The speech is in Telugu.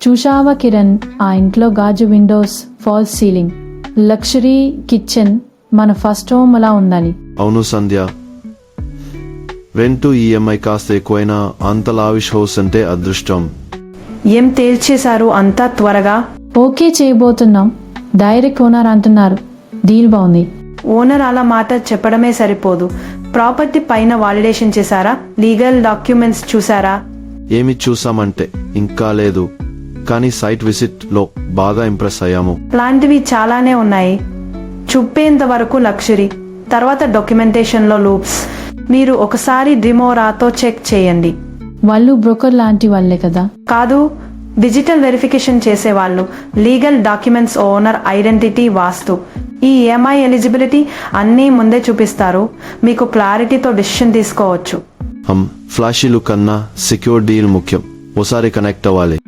చూశావా కిరణ్, ఆ ఇంట్లో గాజు windows, false ceiling, luxury kitchen, మన ఫస్ట్ హోమ్ అలా ఉందని. అవును సంధ్య, రెంటు ఈఎంఐ కాస్త ఎక్కువైనా అంత లావిష్ హౌస్ అంటే అదృష్టం. ఏం తేల్చేశారు అంతా త్వరగా? ఓకే చేయబోతున్నాం. డైరెక్ట్ ఓనర్ అంటున్నారు. డీల్ బాగుంది. ఓనర్ అలా మాట చెప్పడమే సరిపోదు. ప్రాపర్టీ పైన వాలిడేషన్ చేశారా? లీగల్ డాక్యుమెంట్స్ చూసారా? ఏమి చూసామంటే ఇంకా లేదు, కానీ సైట్ విజిట్ లో బాగా ఇంప్రెస్ అయ్యాము. లాంటివి చాలానే ఉన్నాయి. చూపేంత వరకు లగ్జరీ, తర్వాత డాక్యుమెంటేషన్ లో లూప్స్. మీరు ఒకసారి డిమోరాతో చెక్ చేయండి. వాళ్ళు బ్రోకర్ లాంటి వాళ్ళే కదా? కాదు, డిజిటల్ వెరిఫికేషన్ చేసేవాళ్ళు. లీగల్ డాక్యుమెంట్స్, ఓనర్ ఐడెంటిటీ, వాస్తు, ఈ ఈఎంఐ ఎలిజిబిలిటీ అన్నీ ముందే చూపిస్తారు. మీకు క్లారిటీతో డిసిషన్ తీసుకోవచ్చు. ఫ్లాషీలు కన్నా సెక్యూర్ డీల్ ముఖ్యం. ఓసారి కనెక్ట్ అవ్వాలి.